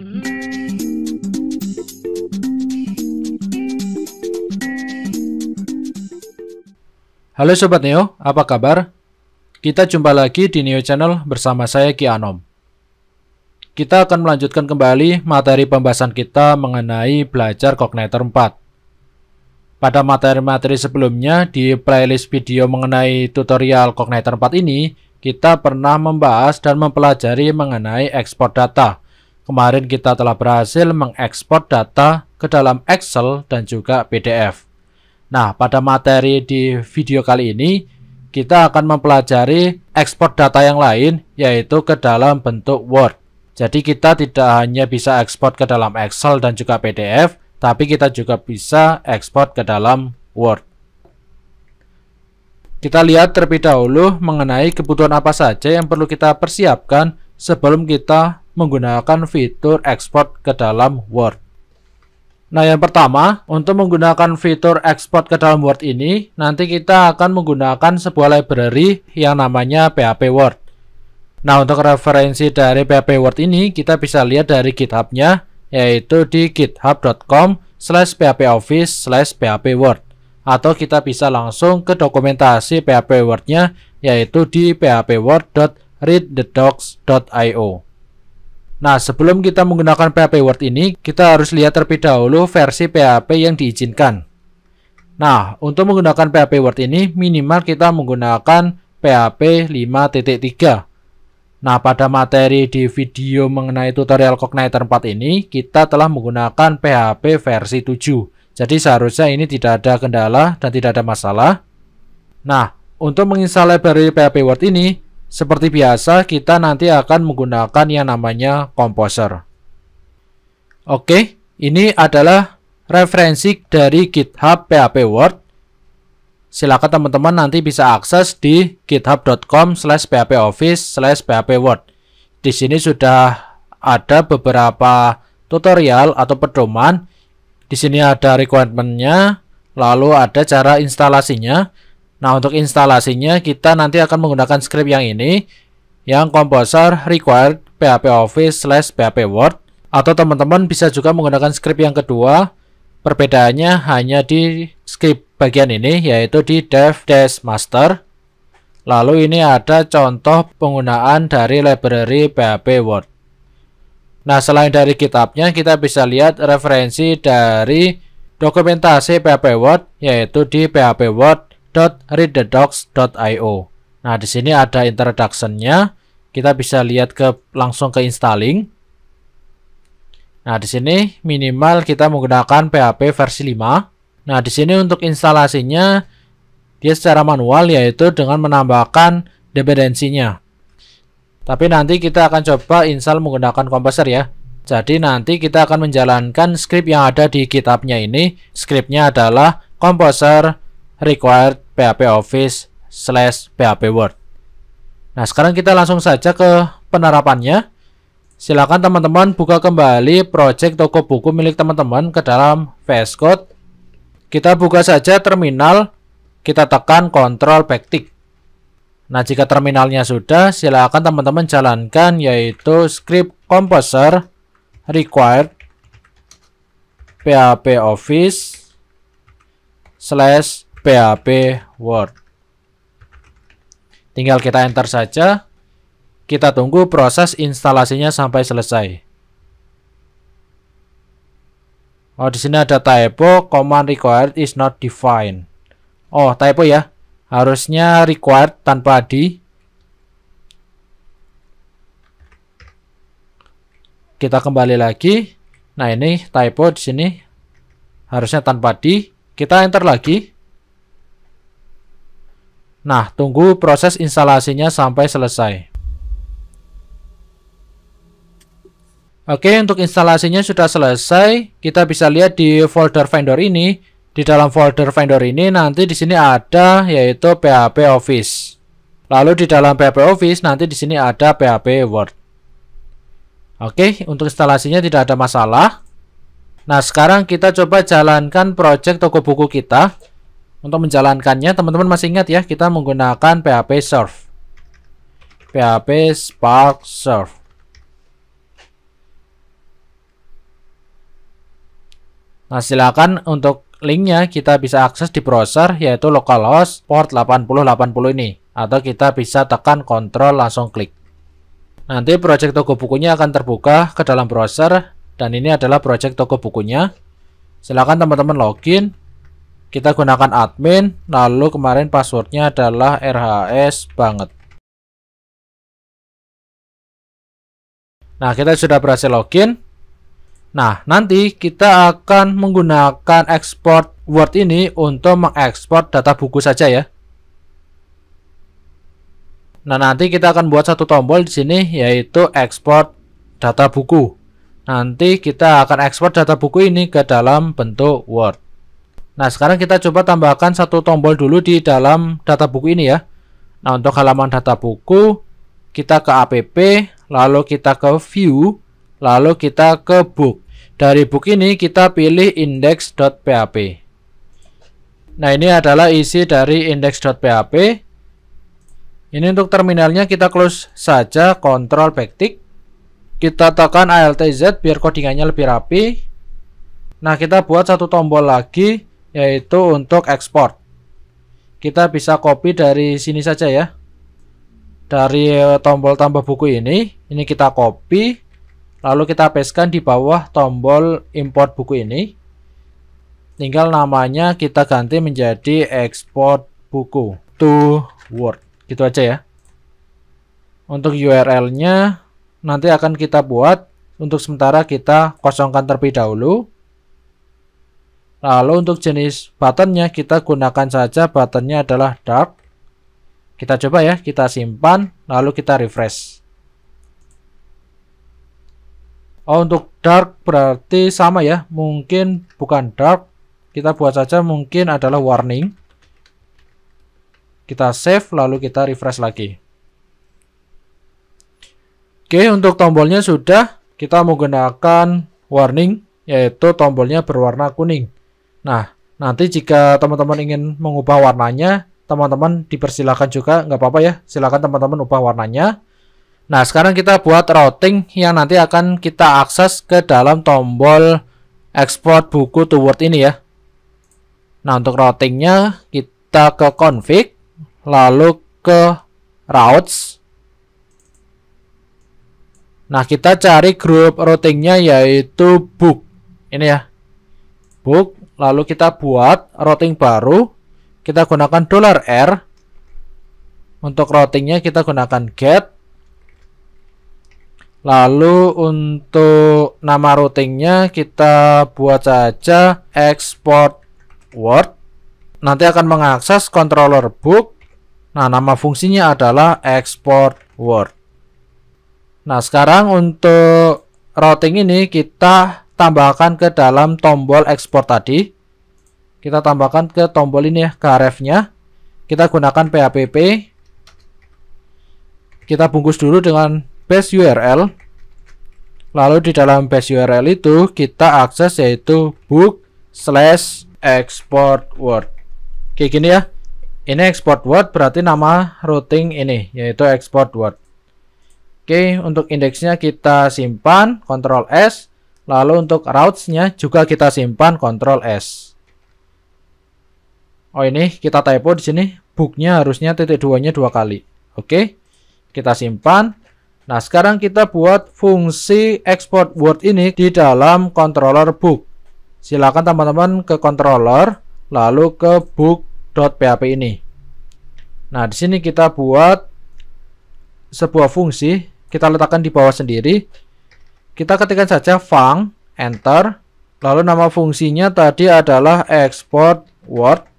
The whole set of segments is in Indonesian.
Halo Sobat Neo, apa kabar? Kita jumpa lagi di Neo Channel bersama saya Ki Anom. Kita akan melanjutkan kembali materi pembahasan kita mengenai belajar Cognitor 4. Pada materi-materi sebelumnya di playlist video mengenai tutorial Cognitor 4 ini, kita pernah membahas dan mempelajari mengenai ekspor data. Kemarin kita telah berhasil mengekspor data ke dalam Excel dan juga PDF. Nah, pada materi di video kali ini, kita akan mempelajari ekspor data yang lain, yaitu ke dalam bentuk Word. Jadi kita tidak hanya bisa ekspor ke dalam Excel dan juga PDF, tapi kita juga bisa ekspor ke dalam Word. Kita lihat terlebih dahulu mengenai kebutuhan apa saja yang perlu kita persiapkan sebelum kita menggunakan fitur ekspor ke dalam Word. Nah, yang pertama, untuk menggunakan fitur ekspor ke dalam Word ini, nanti kita akan menggunakan sebuah library yang namanya PHP Word. Nah, untuk referensi dari PHP Word ini, kita bisa lihat dari GitHub-nya, yaitu di github.com/phpoffice/phpword. Atau kita bisa langsung ke dokumentasi PHP Word-nya, yaitu di phpword.readthedocs.io. Nah, sebelum kita menggunakan PHP Word ini, kita harus lihat terlebih dahulu versi PHP yang diizinkan. Nah, untuk menggunakan PHP Word ini, minimal kita menggunakan PHP 5.3. Nah, pada materi di video mengenai tutorial Cognitor 4 ini, kita telah menggunakan PHP versi 7. Jadi, seharusnya ini tidak ada kendala dan tidak ada masalah. Nah, untuk menginstal library PHP Word ini, seperti biasa, kita nanti akan menggunakan yang namanya Composer. Oke, ini adalah referensi dari GitHub PHP Word. Silakan teman-teman nanti bisa akses di github.com/phpoffice/phpword. Di sini sudah ada beberapa tutorial atau pedoman. Di sini ada requirement-nya, lalu ada cara instalasinya. Nah, untuk instalasinya kita nanti akan menggunakan script yang ini, yang Composer required phpoffice/phpword, atau teman-teman bisa juga menggunakan script yang kedua. Perbedaannya hanya di script bagian ini, yaitu di dev-master. Lalu ini ada contoh penggunaan dari library PHP Word. Nah, selain dari GitHub-nya, kita bisa lihat referensi dari dokumentasi PHP Word, yaitu di phpword.readthedocs.io. Nah, di sini ada introduction-nya. Kita bisa lihat langsung ke installing. Nah, di sini minimal kita menggunakan PHP versi 5. Nah, di sini untuk instalasinya dia secara manual, yaitu dengan menambahkan dependensinya. Tapi nanti kita akan coba install menggunakan Composer ya. Jadi nanti kita akan menjalankan script yang ada di GitHub-nya ini. Scriptnya adalah Composer required phpoffice/phpword. Nah, sekarang kita langsung saja ke penerapannya. Silakan teman-teman buka kembali project toko buku milik teman-teman ke dalam VS Code. Kita buka saja terminal, kita tekan Ctrl backtick. Nah, jika terminalnya sudah, silakan teman-teman jalankan, yaitu script Composer required phpoffice/phpword. Tinggal kita enter saja. Kita tunggu proses instalasinya sampai selesai. Oh, di sini ada typo, command required is not defined. Oh, typo ya. Harusnya required tanpa di. Kita kembali lagi. Nah, ini typo di sini. Harusnya tanpa di. Kita enter lagi. Nah, tunggu proses instalasinya sampai selesai. Oke, untuk instalasinya sudah selesai. Kita bisa lihat di folder vendor ini. Di dalam folder vendor ini nanti di sini ada, yaitu PHP Office. Lalu di dalam PHP Office nanti di sini ada PHP Word. Oke, untuk instalasinya tidak ada masalah. Nah, sekarang kita coba jalankan project toko buku kita. Untuk menjalankannya, teman-teman masih ingat ya, kita menggunakan PHP Surf. PHP Spark Surf. Nah, silakan untuk linknya kita bisa akses di browser, yaitu localhost port 8080 ini, atau kita bisa tekan Ctrl langsung klik. Nanti project toko bukunya akan terbuka ke dalam browser, dan ini adalah project toko bukunya. Silakan teman-teman login. Kita gunakan admin, lalu kemarin passwordnya adalah RHS banget. Nah, kita sudah berhasil login. Nah, nanti kita akan menggunakan export Word ini untuk mengekspor data buku saja ya. Nah, nanti kita akan buat satu tombol di sini, yaitu export data buku. Nanti kita akan ekspor data buku ini ke dalam bentuk Word. Nah, sekarang kita coba tambahkan satu tombol dulu di dalam data buku ini ya. Nah, untuk halaman data buku, kita ke app, lalu kita ke view, lalu kita ke book. Dari book ini kita pilih index.php. Nah, ini adalah isi dari index.php. Ini untuk terminalnya kita close saja, Ctrl backtick. Kita tekan Alt Z biar codingannya lebih rapi. Nah, kita buat satu tombol lagi, yaitu untuk ekspor. Kita bisa copy dari sini saja ya. Dari tombol tambah buku ini kita copy. Lalu kita pastekan di bawah tombol import buku ini. Tinggal namanya kita ganti menjadi export buku to Word. Gitu aja ya. Untuk URL-nya nanti akan kita buat. Untuk sementara kita kosongkan terlebih dahulu. Lalu untuk jenis buttonnya kita gunakan saja buttonnya adalah dark. Kita coba ya, kita simpan. Lalu kita refresh. Oh, untuk dark berarti sama ya, mungkin bukan dark, kita buat saja mungkin adalah warning. Kita save lalu kita refresh lagi. Oke, untuk tombolnya sudah, kita menggunakan warning, yaitu tombolnya berwarna kuning. Nah, nanti jika teman-teman ingin mengubah warnanya, teman-teman dipersilakan juga, nggak apa-apa ya, silakan teman-teman ubah warnanya. Nah, sekarang kita buat routing yang nanti akan kita akses ke dalam tombol export buku to Word ini ya. Nah, untuk routingnya kita ke config, lalu ke routes. Nah, kita cari grup routingnya yaitu book. Ini ya, book. Lalu kita buat routing baru. Kita gunakan $R. Untuk routingnya kita gunakan get. Lalu untuk nama routingnya kita buat saja export Word. Nanti akan mengakses controller book. Nah, nama fungsinya adalah export Word. Nah, sekarang untuk routing ini kita tambahkan ke dalam tombol export tadi. Kita tambahkan ke tombol ini ya, ke href-nya. Kita gunakan php. Kita bungkus dulu dengan base URL. Lalu di dalam base URL itu kita akses yaitu book/export Word. Kayak gini ya. Ini export Word berarti nama routing ini yaitu export Word. Oke, untuk indeksnya kita simpan Ctrl S. Lalu untuk routes-nya juga kita simpan Ctrl S. Oh, ini kita typo di sini. Book-nya harusnya titik 2-nya 2 kali. Oke. Kita simpan. Nah, sekarang kita buat fungsi export Word ini di dalam controller book. Silakan teman-teman ke controller, lalu ke book.php ini. Nah, di sini kita buat sebuah fungsi, kita letakkan di bawah sendiri. Kita ketikkan saja func, enter. Lalu nama fungsinya tadi adalah export Word.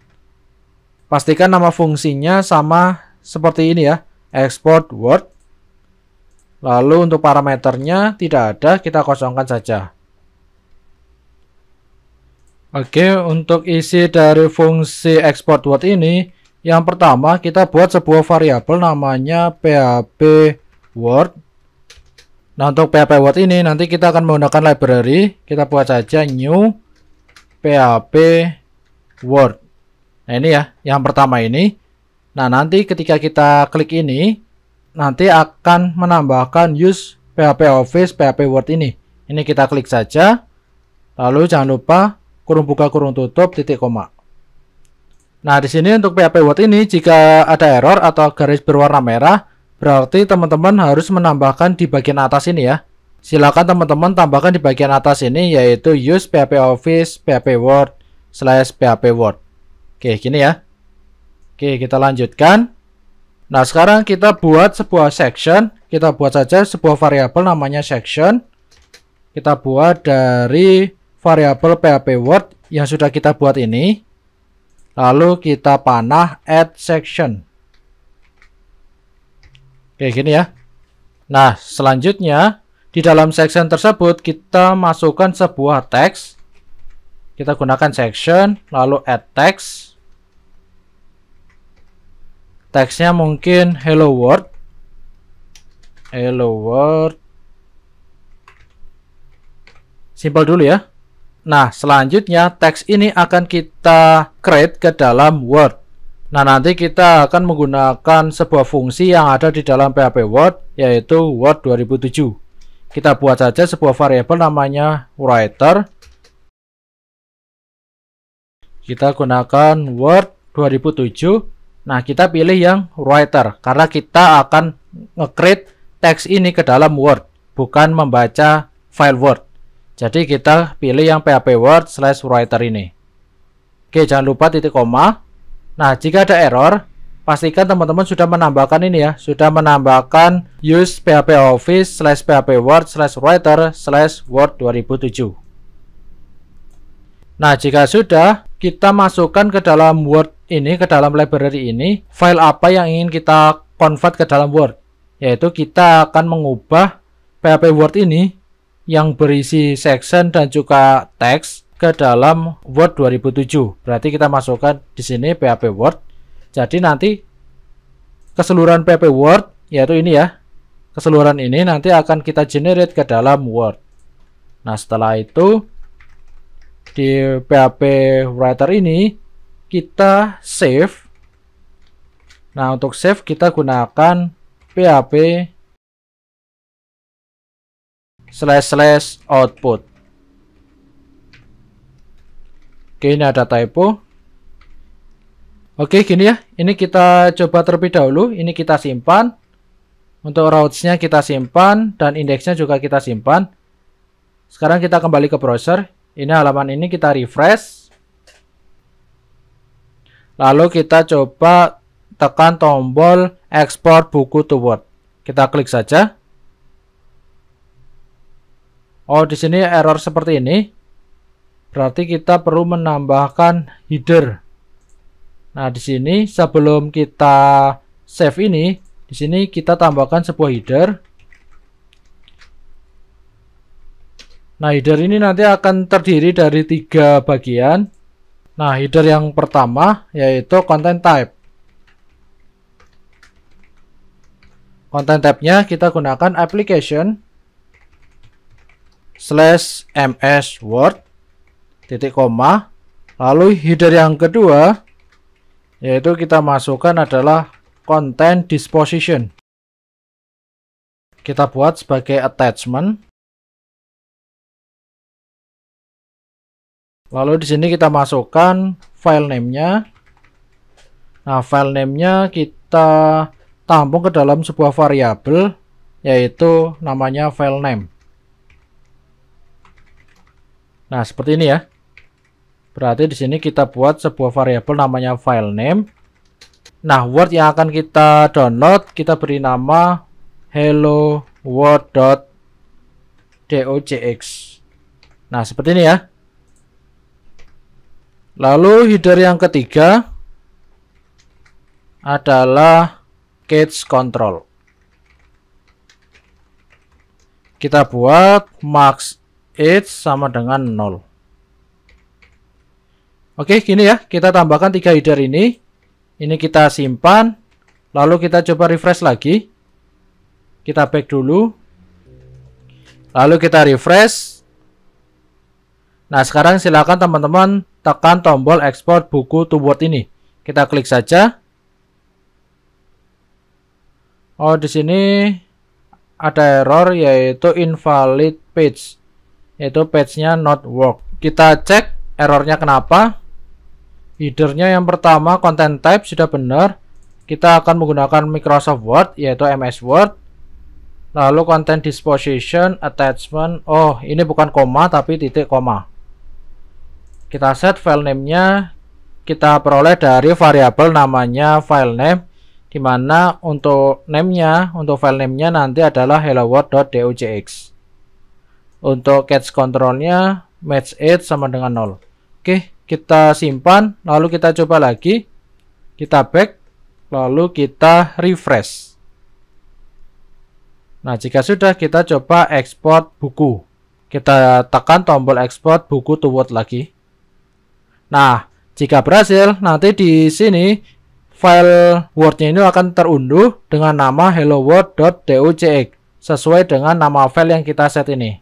Pastikan nama fungsinya sama seperti ini ya, export Word. Lalu untuk parameternya tidak ada, kita kosongkan saja. Oke, untuk isi dari fungsi export Word ini, yang pertama kita buat sebuah variabel namanya php Word. Nah, untuk php Word ini nanti kita akan menggunakan library. Kita buat saja new php Word. Nah, ini ya, yang pertama ini. Nah, nanti ketika kita klik ini, nanti akan menambahkan use PHP Office PHP Word ini. Ini kita klik saja. Lalu jangan lupa kurung buka kurung tutup titik koma. Nah, di sini untuk PHP Word ini jika ada error atau garis berwarna merah, berarti teman-teman harus menambahkan di bagian atas ini ya. Silakan teman-teman tambahkan di bagian atas ini, yaitu use PHP Office PHP Word /PHP Word. Oke, gini ya. Oke, kita lanjutkan. Nah, sekarang kita buat sebuah section. Kita buat saja sebuah variabel namanya section. Kita buat dari variabel PHP Word yang sudah kita buat ini. Lalu kita panah add section. Kayak gini ya. Nah, selanjutnya di dalam section tersebut kita masukkan sebuah teks. Kita gunakan section, lalu add text. Teksnya mungkin hello world. Hello world. Simpel dulu ya. Nah, selanjutnya teks ini akan kita create ke dalam Word. Nah, nanti kita akan menggunakan sebuah fungsi yang ada di dalam PHP Word, yaitu Word 2007. Kita buat saja sebuah variabel namanya writer. Kita gunakan Word 2007. Nah, kita pilih yang writer karena kita akan nge-create teks ini ke dalam Word, bukan membaca file Word. Jadi kita pilih yang PHP Word /writer ini. Oke, jangan lupa titik koma. Nah, jika ada error, pastikan teman-teman sudah menambahkan ini ya, sudah menambahkan use PHP Office /PHP Word /writer /Word 2007. Nah, jika sudah, kita masukkan ke dalam Word ini, ke dalam library ini, file apa yang ingin kita convert ke dalam Word. Yaitu kita akan mengubah PHP Word ini yang berisi section dan juga teks ke dalam Word 2007. Berarti kita masukkan di sini PHP Word. Jadi nanti keseluruhan PHP Word, yaitu ini ya, keseluruhan ini nanti akan kita generate ke dalam Word. Nah, setelah itu di PHP Writer ini kita save. Nah, untuk save kita gunakan PHP /output. Oke, ini ada typo. Oke, gini ya. Ini kita coba terlebih dahulu. Ini kita simpan. Untuk routes-nya kita simpan dan indeksnya juga kita simpan. Sekarang kita kembali ke browser. Ini halaman ini kita refresh. Lalu kita coba tekan tombol export buku to Word. Kita klik saja. Oh, di sini error seperti ini. Berarti kita perlu menambahkan header. Nah, di sini sebelum kita save ini, di sini kita tambahkan sebuah header. Nah, header ini nanti akan terdiri dari 3 bagian. Nah, header yang pertama yaitu content type. Content type-nya kita gunakan application /ms Word titik koma. Lalu header yang kedua yaitu kita masukkan adalah content disposition. Kita buat sebagai attachment. Lalu di sini kita masukkan file name-nya. Nah, file name-nya kita tampung ke dalam sebuah variabel yaitu namanya file name. Nah, seperti ini ya. Berarti di sini kita buat sebuah variabel namanya file name. Nah, Word yang akan kita download kita beri nama hello word.docx. Nah, seperti ini ya. Lalu header yang ketiga adalah cache control. Kita buat max age sama dengan 0. Oke, gini ya. Kita tambahkan 3 header ini. Ini kita simpan. Lalu kita coba refresh lagi. Kita back dulu. Lalu kita refresh. Nah, sekarang silakan teman-teman tekan tombol export buku to Word ini. Kita klik saja. Oh, di sini ada error yaitu invalid page. Yaitu page-nya not work. Kita cek Errornya kenapa? Headernya yang pertama content type sudah benar. Kita akan menggunakan Microsoft Word, yaitu MS Word. Lalu content disposition, attachment. Oh, ini bukan koma tapi titik koma. Kita set file name-nya. Kita peroleh dari variabel namanya file name, dimana untuk name-nya, untuk file name-nya nanti adalah helloworld.docx. Untuk cache control-nya match 8 sama dengan 0. Oke, kita simpan, lalu kita coba lagi. Kita back, lalu kita refresh. Nah, jika sudah, kita coba export buku. Kita tekan tombol export buku to Word lagi. Nah, jika berhasil, nanti di sini file Word-nya ini akan terunduh dengan nama helloworld.docx sesuai dengan nama file yang kita set ini.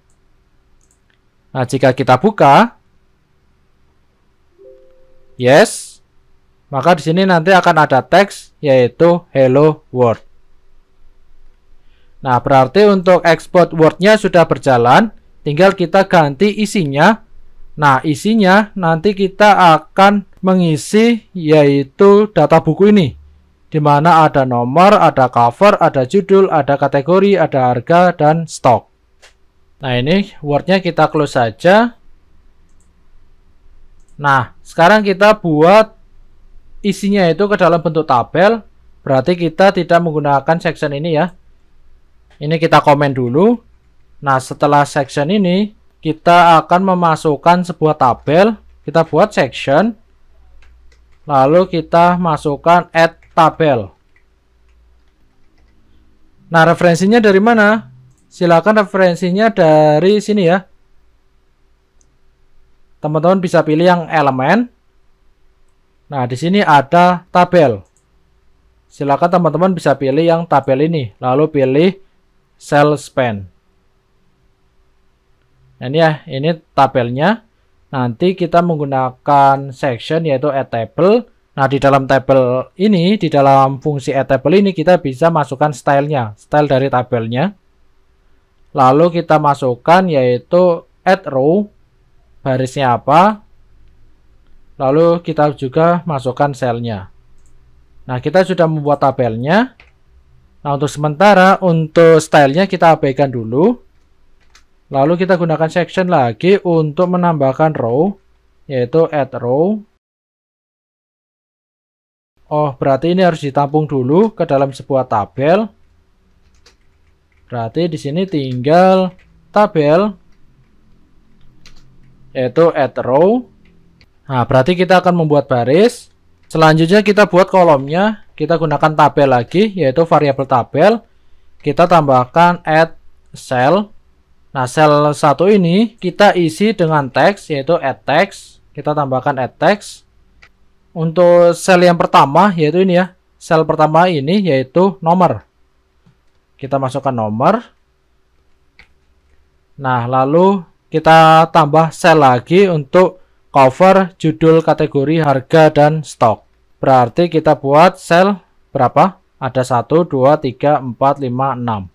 Nah, jika kita buka, yes, maka di sini nanti akan ada teks yaitu Hello World. Nah, berarti untuk export Word-nya sudah berjalan, tinggal kita ganti isinya. Nah, isinya nanti kita akan mengisi yaitu data buku ini, di mana ada nomor, ada cover, ada judul, ada kategori, ada harga, dan stok. Nah, ini Word-nya kita close saja. Nah, sekarang kita buat isinya itu ke dalam bentuk tabel. Berarti kita tidak menggunakan section ini ya. Ini kita komen dulu. Nah, setelah section ini, kita akan memasukkan sebuah tabel. Kita buat section. Lalu kita masukkan add tabel. Nah, referensinya dari mana? Silakan referensinya dari sini ya. Teman-teman bisa pilih yang elemen. Nah, di sini ada tabel. Silakan teman-teman bisa pilih yang tabel ini, lalu pilih cell span. Nah, ini ya, ini tabelnya. Nanti kita menggunakan section yaitu add table. Nah, di dalam tabel ini, di dalam fungsi add table ini kita bisa masukkan stylenya, style dari tabelnya. Lalu kita masukkan yaitu add row, barisnya apa. Lalu kita juga masukkan selnya. Nah, kita sudah membuat tabelnya. Nah, untuk sementara, untuk stylenya kita abaikan dulu. Lalu kita gunakan section lagi untuk menambahkan row, yaitu add row. Oh, berarti ini harus ditampung dulu ke dalam sebuah tabel. Berarti di sini tinggal tabel, yaitu add row. Nah, berarti kita akan membuat baris. Selanjutnya kita buat kolomnya. Kita gunakan tabel lagi, yaitu variabel tabel. Kita tambahkan add cell. Nah, cell 1 ini kita isi dengan teks, yaitu add text. Kita tambahkan add text. Untuk cell yang pertama, yaitu ini ya. Cell pertama ini yaitu nomor. Kita masukkan nomor. Nah, lalu kita tambah cell lagi untuk cover, judul, kategori, harga, dan stok. Berarti kita buat cell berapa? Ada 1, 2, 3, 4, 5, 6.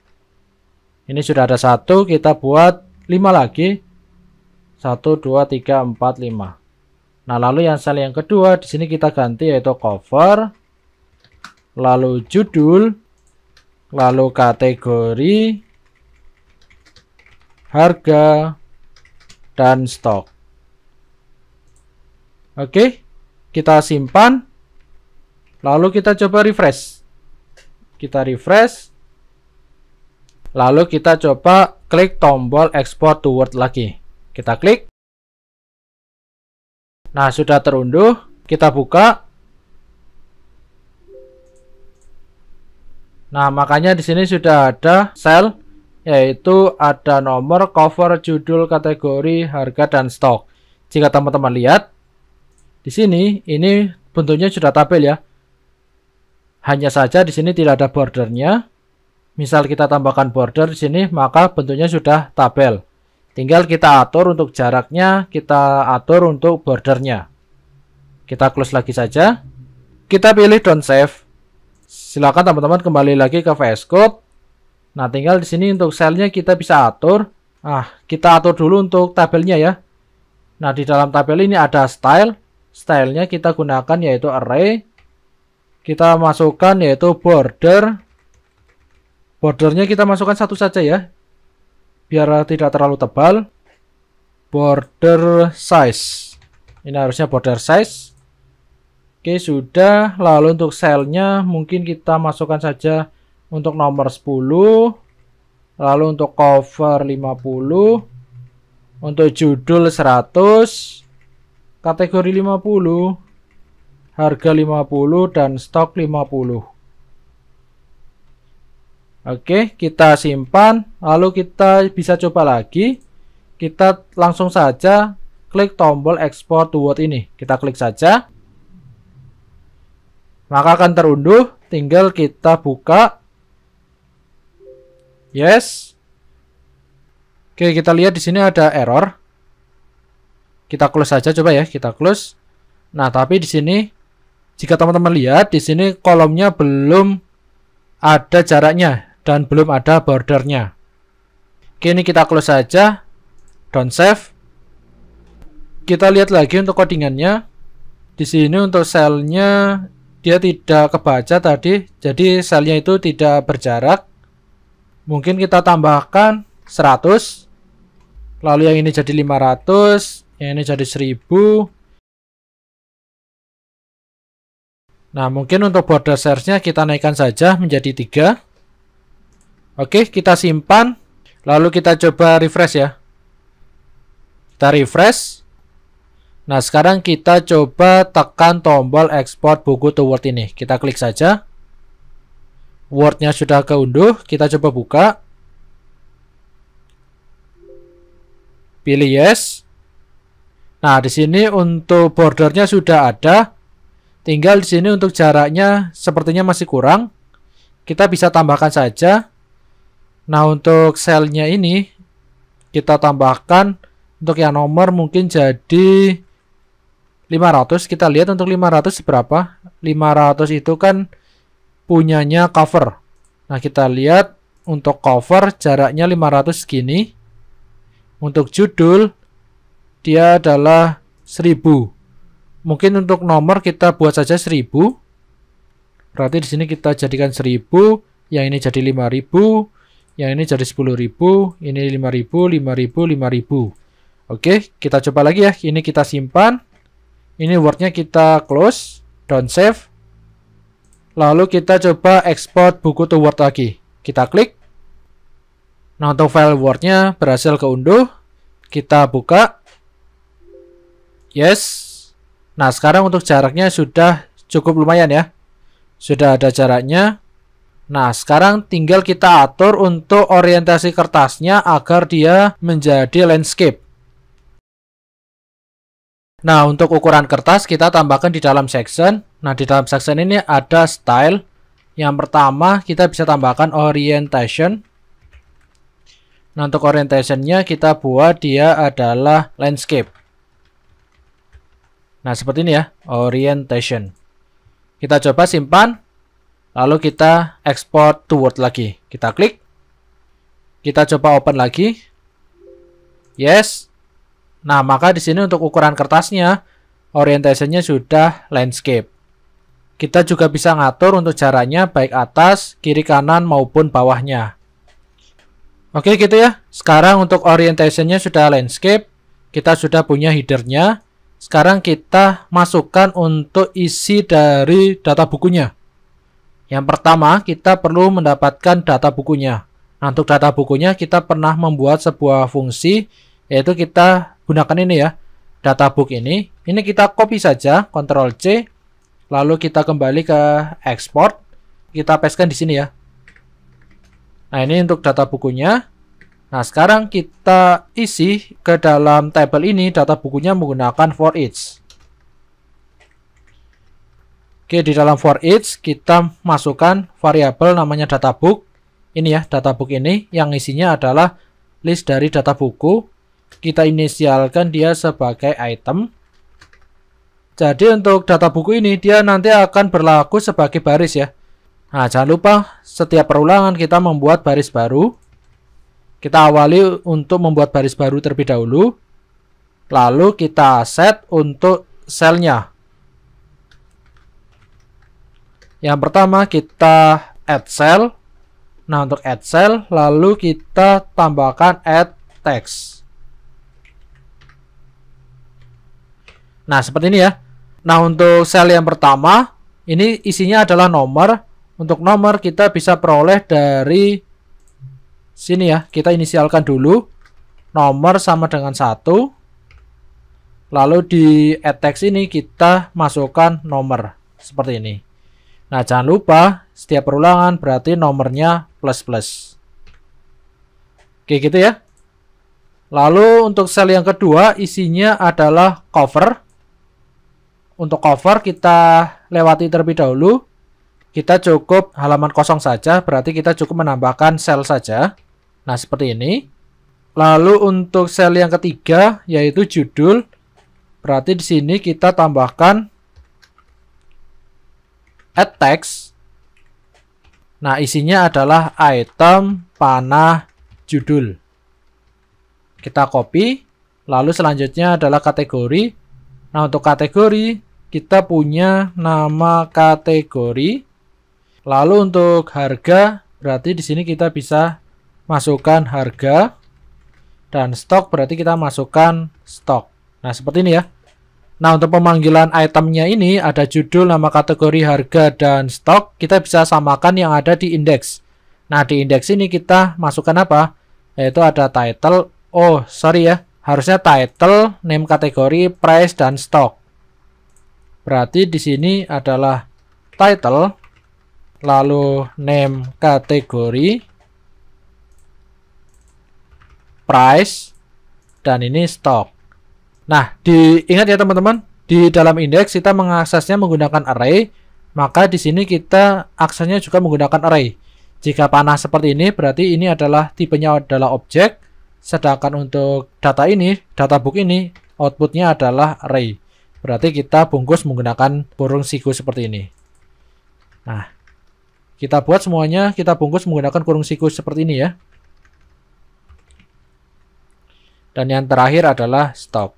Ini sudah ada 1, kita buat 5 lagi. 1, 2, 3, 4, 5. Nah, lalu yang cell yang kedua di sini kita ganti yaitu cover, lalu judul, lalu kategori, harga, dan stok. Oke, kita simpan. Lalu kita coba refresh. Kita refresh. Lalu kita coba klik tombol export to Word lagi. Kita klik. Nah, sudah terunduh. Kita buka. Nah, makanya di sini sudah ada cell, yaitu ada nomor, cover, judul, kategori, harga, dan stok. Jika teman-teman lihat di sini, ini bentuknya sudah tabel ya. Hanya saja di sini tidak ada bordernya. Misal kita tambahkan border di sini, maka bentuknya sudah tabel. Tinggal kita atur untuk jaraknya, kita atur untuk bordernya. Kita close lagi saja. Kita pilih don't save. Silakan teman-teman kembali lagi ke VS Code. Nah, tinggal di sini untuk selnya kita bisa atur. Nah, kita atur dulu untuk tabelnya ya. Nah, di dalam tabel ini ada style. Stylenya kita gunakan yaitu array. Kita masukkan yaitu border. Bordernya kita masukkan satu saja ya, biar tidak terlalu tebal. Border size. Ini harusnya border size. Oke, sudah. Lalu untuk cellnya mungkin kita masukkan saja untuk nomor 10. Lalu untuk cover 50. Untuk judul 100. Kategori 50. Harga 50 dan stok 50. Oke, kita simpan. Lalu kita bisa coba lagi. Kita langsung saja klik tombol export to Word ini. Kita klik saja. Maka akan terunduh. Tinggal kita buka. Yes. Oke, kita lihat di sini ada error. Kita close saja coba ya. Kita close. Nah, tapi di sini jika teman-teman lihat di sini kolomnya belum ada jaraknya dan belum ada bordernya. Oke, ini kita close saja. Don't save. Kita lihat lagi untuk codingannya. Di sini untuk selnya dia tidak kebaca tadi, jadi selnya itu tidak berjarak. Mungkin kita tambahkan 100. Lalu yang ini jadi 500, yang ini jadi 1000. Nah, mungkin untuk border size-nya kita naikkan saja menjadi 3. Oke, kita simpan. Lalu kita coba refresh ya. Kita refresh. Nah, sekarang kita coba tekan tombol export buku to Word ini. Kita klik saja. Word-nya sudah keunduh. Kita coba buka. Pilih yes. Nah, di sini untuk bordernya sudah ada. Tinggal di sini untuk jaraknya sepertinya masih kurang. Kita bisa tambahkan saja. Nah, untuk selnya ini kita tambahkan. Untuk yang nomor mungkin jadi 500. Kita lihat untuk 500 berapa. 500 itu kan punyanya cover. Nah, kita lihat untuk cover jaraknya 500 segini. Untuk judul dia adalah 1000. Mungkin untuk nomor kita buat saja 1000. Berarti di sini kita jadikan 1000, yang ini jadi 5000, yang ini jadi 10.000, ini 5.000, 5.000, 5.000. Oke, kita coba lagi ya. Ini kita simpan. Ini Word-nya kita close, don't save. Lalu kita coba export buku to Word lagi. Kita klik. Nah, untuk file Word-nya berhasil keunduh. Kita buka. Yes. Nah, sekarang untuk jaraknya sudah cukup lumayan ya. Sudah ada jaraknya. Nah, sekarang tinggal kita atur untuk orientasi kertasnya agar dia menjadi landscape. Nah, untuk ukuran kertas kita tambahkan di dalam section. Nah, di dalam section ini ada style. Yang pertama kita bisa tambahkan orientation. Nah, untuk orientationnya kita buat dia adalah landscape. Nah, seperti ini ya, orientation. Kita coba simpan. Lalu kita export to Word lagi. Kita klik. Kita coba open lagi. Yes. Nah, maka di sini untuk ukuran kertasnya, orientasinya sudah landscape. Kita juga bisa ngatur untuk jaraknya baik atas, kiri kanan maupun bawahnya. Oke, gitu ya. Sekarang untuk orientasinya sudah landscape. Kita sudah punya headernya. Sekarang kita masukkan untuk isi dari data bukunya. Yang pertama, kita perlu mendapatkan data bukunya. Nah, untuk data bukunya kita pernah membuat sebuah fungsi, yaitu kita gunakan ini ya, data book ini. Ini kita copy saja, Ctrl C, lalu kita kembali ke export. Kita pastekan di sini ya. Nah, ini untuk data bukunya. Nah, sekarang kita isi ke dalam tabel ini data bukunya menggunakan for each. Oke, di dalam for each kita masukkan variabel namanya data book. Ini ya, data book ini yang isinya adalah list dari data buku. Kita inisialkan dia sebagai item. Jadi untuk data buku ini dia nanti akan berlaku sebagai baris ya. Nah, jangan lupa setiap perulangan kita membuat baris baru. Kita awali untuk membuat baris baru terlebih dahulu. Lalu kita set untuk selnya. Yang pertama kita add cell. Nah, untuk add cell, lalu kita tambahkan add text. Nah, seperti ini ya. Nah, untuk sel yang pertama, ini isinya adalah nomor. Untuk nomor kita bisa peroleh dari sini ya. Kita inisialkan dulu. Nomor sama dengan 1. Lalu di add text ini kita masukkan nomor. Seperti ini. Nah, jangan lupa setiap perulangan berarti nomornya plus. Oke, gitu ya. Lalu untuk sel yang kedua isinya adalah cover. Untuk cover kita lewati terlebih dahulu. Kita cukup halaman kosong saja, berarti kita cukup menambahkan sel saja. Nah, seperti ini. Lalu untuk sel yang ketiga yaitu judul. Berarti di sini kita tambahkan add text. Nah, isinya adalah item panah judul. Kita copy. Lalu selanjutnya adalah kategori. Nah, untuk kategori kita punya nama kategori. Lalu untuk harga berarti di sini kita bisa masukkan harga. Dan stok berarti kita masukkan stok. Nah, seperti ini ya. Nah, untuk pemanggilan itemnya ini ada judul, nama kategori, harga, dan stok. Kita bisa samakan yang ada di indeks. Nah, di indeks ini kita masukkan apa? Yaitu ada title. Oh, sorry ya. Harusnya title, name kategori, price, dan stok. Berarti di sini adalah title, lalu name kategori, price, dan ini stok. Nah, diingat ya teman-teman, di dalam indeks kita mengaksesnya menggunakan array, maka di sini kita aksesnya juga menggunakan array. Jika panah seperti ini, berarti ini adalah tipenya adalah objek, sedangkan untuk data ini, data book ini, outputnya adalah array. Berarti kita bungkus menggunakan kurung siku seperti ini. Nah, kita buat semuanya, kita bungkus menggunakan kurung siku seperti ini ya. Dan yang terakhir adalah stok.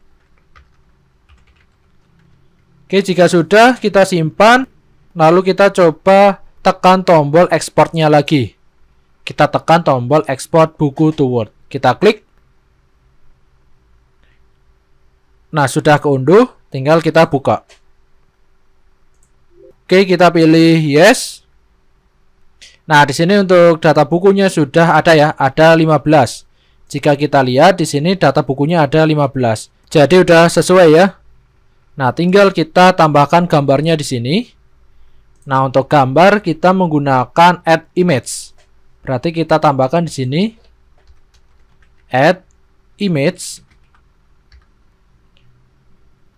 Oke, jika sudah kita simpan, lalu kita coba tekan tombol ekspornya lagi. Kita tekan tombol ekspor buku to Word. Kita klik. Nah, sudah keunduh, tinggal kita buka. Oke, kita pilih yes. Nah, di sini untuk data bukunya sudah ada ya, ada 15. Jika kita lihat di sini data bukunya ada 15. Jadi udah sesuai ya. Nah, tinggal kita tambahkan gambarnya di sini. Nah, untuk gambar kita menggunakan add image. Berarti kita tambahkan di sini add image.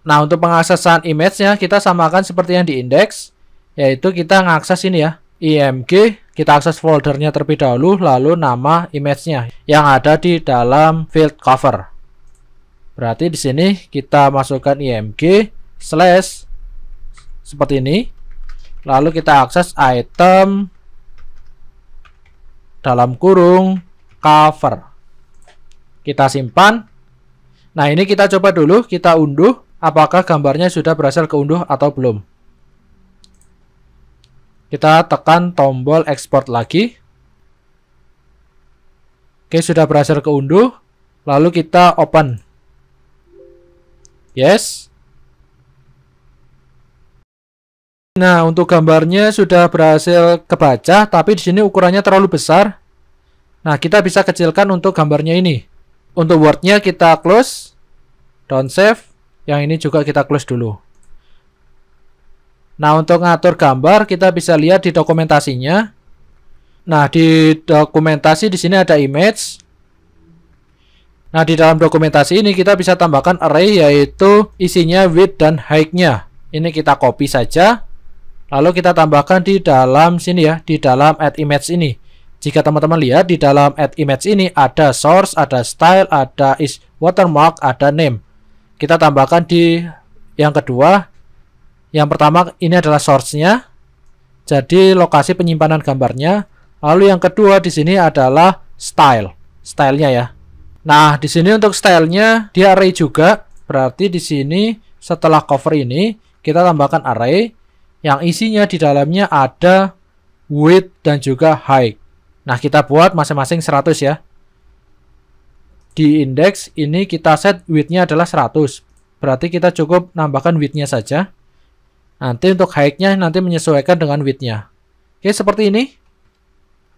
Nah, untuk pengaksesan image-nya kita samakan seperti yang di indeks, yaitu kita ngakses ini ya, img, kita akses foldernya terlebih dahulu, lalu nama image-nya yang ada di dalam field cover. Berarti di sini kita masukkan img slash seperti ini. Lalu kita akses item dalam kurung cover. Kita simpan. Nah, ini kita coba dulu, kita unduh apakah gambarnya sudah berhasil keunduh atau belum. Kita tekan tombol ekspor lagi. Oke, sudah berhasil keunduh. Lalu kita open. Yes. Nah, untuk gambarnya sudah berhasil kebaca, tapi di sini ukurannya terlalu besar. Nah, kita bisa kecilkan untuk gambarnya ini. Untuk Word-nya kita close, don't save. Yang ini juga kita close dulu. Nah, untuk ngatur gambar kita bisa lihat di dokumentasinya. Nah, di dokumentasi di sini ada image. Nah, di dalam dokumentasi ini kita bisa tambahkan array, yaitu isinya width dan height-nya. Ini kita copy saja. Lalu kita tambahkan di dalam sini ya, di dalam add image ini. Jika teman-teman lihat di dalam add image ini ada source, ada style, ada is watermark, ada name. Kita tambahkan di yang kedua. Yang pertama ini adalah source-nya. Jadi lokasi penyimpanan gambarnya. Lalu yang kedua di sini adalah style. Style-nya ya. Nah, di sini untuk style-nya dia array juga. Berarti di sini setelah cover ini kita tambahkan array yang isinya di dalamnya ada width dan juga height. Nah, kita buat masing-masing 100 ya. Di index ini kita set width-nya adalah 100. Berarti kita cukup nambahkan width-nya saja. Nanti untuk height-nya nanti menyesuaikan dengan width-nya. Oke, seperti ini.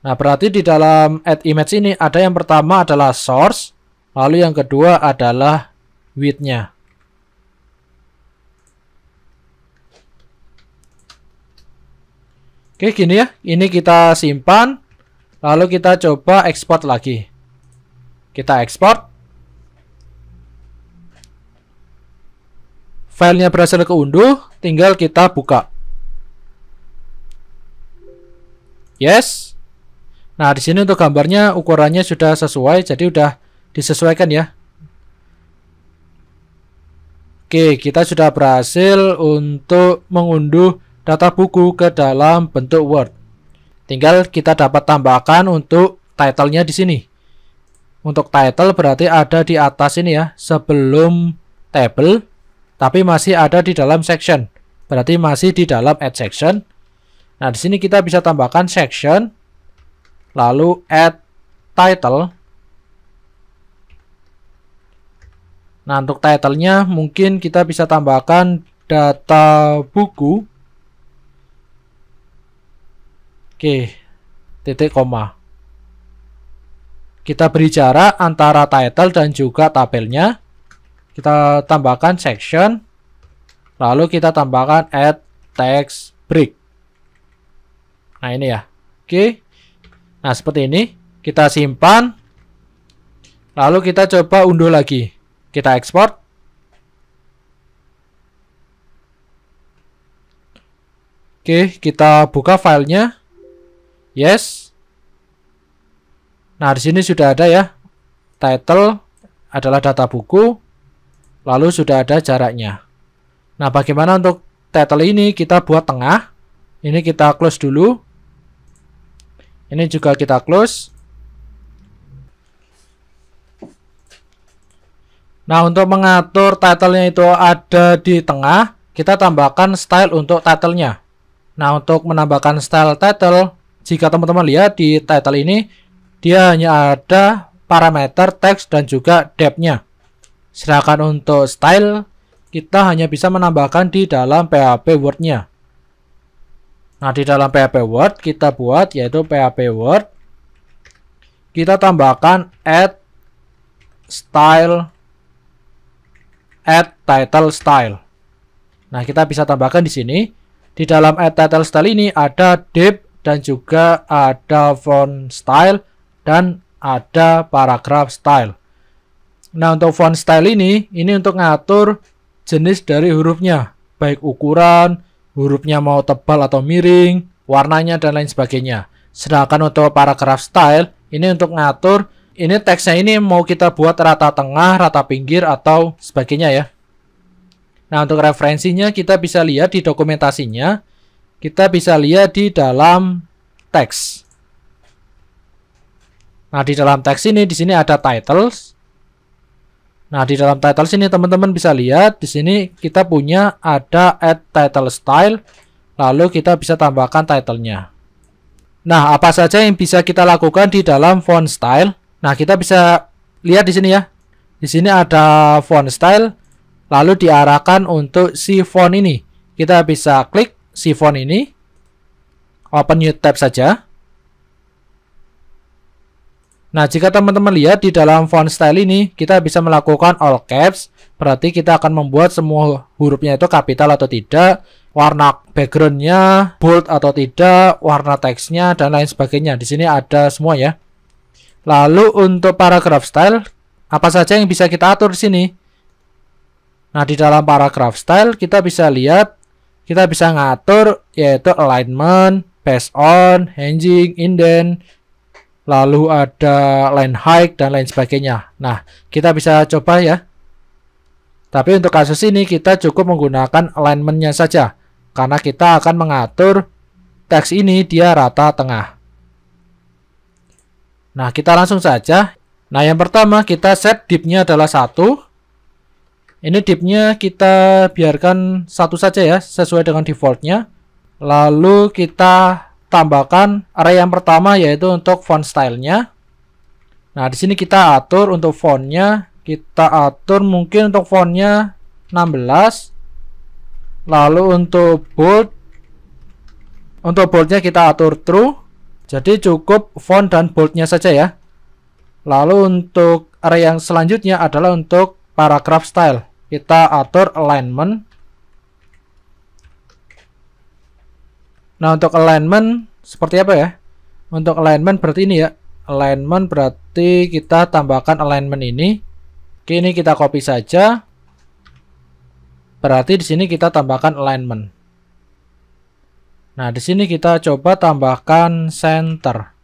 Nah, berarti di dalam add image ini ada yang pertama adalah source, lalu yang kedua adalah width-nya. Oke, gini ya. Ini kita simpan, lalu kita coba export lagi. Kita export. Filenya berhasil keunduh, tinggal kita buka. Yes. Nah, di sini untuk gambarnya ukurannya sudah sesuai, jadi udah disesuaikan ya. Oke, kita sudah berhasil untuk mengunduh data buku ke dalam bentuk Word. Tinggal kita dapat tambahkan untuk title-nya di sini. Untuk title berarti ada di atas ini ya, sebelum table, tapi masih ada di dalam section. Berarti masih di dalam add section. Nah, di sini kita bisa tambahkan section, lalu add title. Nah, untuk title-nya mungkin kita bisa tambahkan data buku. Oke, titik koma. Kita beri jarak antara title dan juga tabelnya. Kita tambahkan section. Lalu kita tambahkan add text break. Nah, ini ya. Oke. Nah, seperti ini. Kita simpan. Lalu kita coba unduh lagi. Kita ekspor. Oke, kita buka filenya. Yes. Nah, di sini sudah ada ya. Title adalah data buku. Lalu sudah ada jaraknya. Nah, bagaimana untuk title ini? Kita buat tengah. Ini kita close dulu. Ini juga kita close. Nah, untuk mengatur title-nya itu ada di tengah, kita tambahkan style untuk title-nya. Nah, untuk menambahkan style title, jika teman-teman lihat di title ini, dia hanya ada parameter teks dan juga depth-nya. Sedangkan untuk style, kita hanya bisa menambahkan di dalam PHP Word-nya. Nah, di dalam PHP Word, kita buat yaitu PHP Word. Kita tambahkan add style, add title style. Nah, kita bisa tambahkan di sini. Di dalam add title style ini ada div dan juga ada font style dan ada paragraph style. Nah, untuk font style ini untuk ngatur jenis dari hurufnya, baik ukuran, hurufnya mau tebal atau miring, warnanya dan lain sebagainya. Sedangkan untuk paragraph style ini untuk ngatur ini teksnya ini mau kita buat rata tengah, rata pinggir atau sebagainya ya. Nah, untuk referensinya kita bisa lihat di dokumentasinya. Kita bisa lihat di dalam teks. Nah, di dalam teks ini di sini ada titles. Nah, di dalam title sini teman-teman bisa lihat di sini kita punya ada add title style, lalu kita bisa tambahkan title-nya. Nah, apa saja yang bisa kita lakukan di dalam font style? Nah, kita bisa lihat di sini ya. Di sini ada font style, lalu diarahkan untuk si font ini. Kita bisa klik si font ini, open new tab saja. Nah, jika teman-teman lihat di dalam font style ini, kita bisa melakukan all caps, berarti kita akan membuat semua hurufnya itu kapital atau tidak, warna backgroundnya bold atau tidak, warna teksnya, dan lain sebagainya. Di sini ada semua ya. Lalu untuk paragraph style, apa saja yang bisa kita atur di sini? Nah, di dalam paragraph style, kita bisa lihat, kita bisa ngatur yaitu alignment, based on, hinging, indent, lalu ada line height dan lain sebagainya. Nah, kita bisa coba ya. Tapi untuk kasus ini kita cukup menggunakan alignment-nya saja, karena kita akan mengatur teks ini dia rata tengah. Nah, kita langsung saja. Nah, yang pertama kita set div-nya adalah 1. Ini div-nya kita biarkan satu saja ya, sesuai dengan defaultnya. Lalu kita tambahkan array yang pertama yaitu untuk font style-nya. Nah, di sini kita atur untuk fontnya, kita atur mungkin untuk fontnya 16. Lalu untuk boldnya kita atur true. Jadi cukup font dan boldnya saja ya. Lalu untuk array yang selanjutnya adalah untuk paragraph style. Kita atur alignment. Nah, untuk alignment seperti apa ya? Untuk alignment berarti ini ya. Alignment berarti kita tambahkan alignment ini. Oke, ini kita copy saja. Berarti di sini kita tambahkan alignment. Nah, di sini kita coba tambahkan center.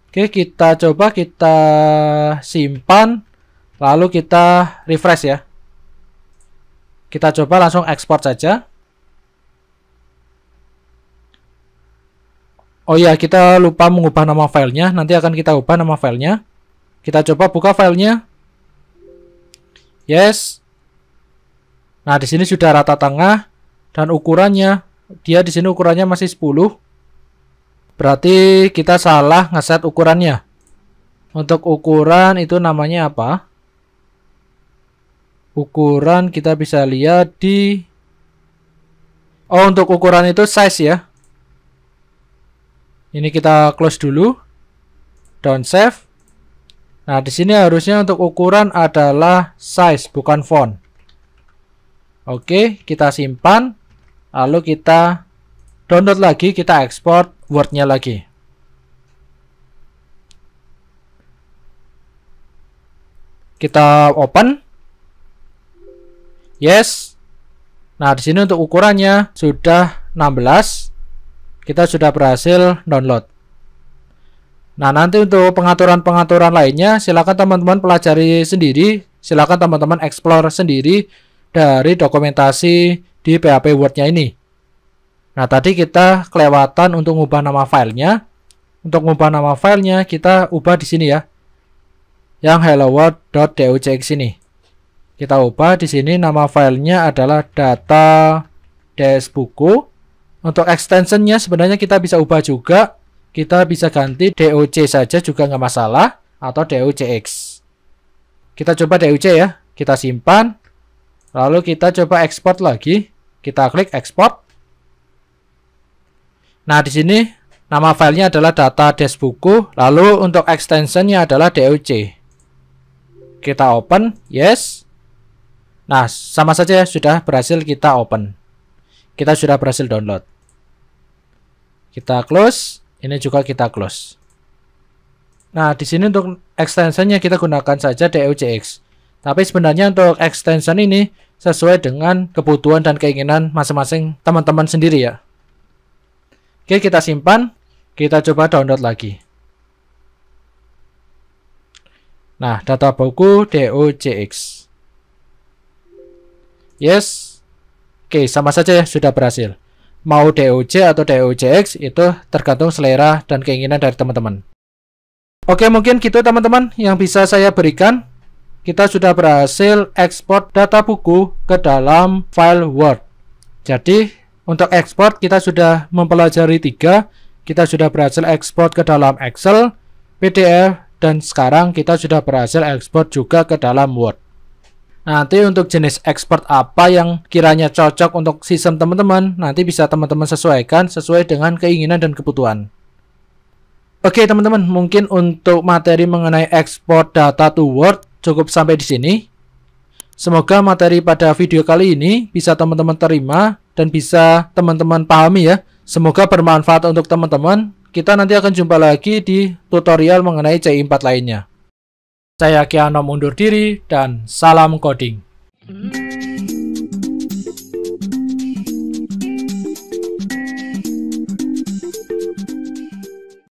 Oke, kita coba kita simpan. Lalu kita refresh ya. Kita coba langsung ekspor saja. Oh ya, kita lupa mengubah nama filenya. Nanti akan kita ubah nama filenya. Kita coba buka filenya. Yes. Nah, di sini sudah rata tengah dan ukurannya, dia di sini ukurannya masih 10. Berarti kita salah ngeset ukurannya. Untuk ukuran itu namanya apa? Ukuran kita bisa lihat di untuk ukuran itu size ya. Ini kita close dulu. Down save. Nah, di sini harusnya untuk ukuran adalah size bukan font. Oke, kita simpan. Lalu kita download lagi, kita ekspor Word-nya lagi. Kita open. Yes. Nah, di sini untuk ukurannya sudah 16. Kita sudah berhasil download. Nah, nanti untuk pengaturan-pengaturan lainnya silakan teman-teman pelajari sendiri, silakan teman-teman explore sendiri dari dokumentasi di PHP Word-nya ini. Nah, tadi kita kelewatan untuk mengubah nama filenya. Untuk mengubah nama filenya kita ubah di sini ya. Yang helloworld.docx ini. Kita ubah di sini nama filenya adalah data dsbuku. Untuk extensionnya sebenarnya kita bisa ubah juga. Kita bisa ganti doc saja juga nggak masalah, atau docx. Kita coba doc ya. Kita simpan. Lalu kita coba ekspor lagi. Kita klik ekspor. Nah, di sini nama filenya adalah data dsbuku. Lalu untuk extensionnya adalah doc. Kita open. Yes. Nah, sama saja sudah berhasil kita open. Kita sudah berhasil download. Kita close. Ini juga kita close. Nah, di sini untuk extensionnya kita gunakan saja docx. Tapi sebenarnya untuk extension ini sesuai dengan kebutuhan dan keinginan masing-masing teman-teman sendiri ya. Oke, kita simpan. Kita coba download lagi. Nah, data buku docx. Yes. Oke, sama saja ya, sudah berhasil. Mau doc atau docx itu tergantung selera dan keinginan dari teman-teman. Oke, mungkin gitu teman-teman yang bisa saya berikan. Kita sudah berhasil ekspor data buku ke dalam file Word. Jadi, untuk ekspor kita sudah mempelajari 3. Kita sudah berhasil ekspor ke dalam Excel, PDF, dan sekarang kita sudah berhasil ekspor juga ke dalam Word. Nanti untuk jenis ekspor apa yang kiranya cocok untuk sistem teman-teman, nanti bisa teman-teman sesuaikan sesuai dengan keinginan dan kebutuhan. Oke teman-teman, mungkin untuk materi mengenai ekspor data to Word cukup sampai di sini. Semoga materi pada video kali ini bisa teman-teman terima dan bisa teman-teman pahami ya. Semoga bermanfaat untuk teman-teman. Kita nanti akan jumpa lagi di tutorial mengenai C4 lainnya. Saya Ki Anom undur diri dan salam coding.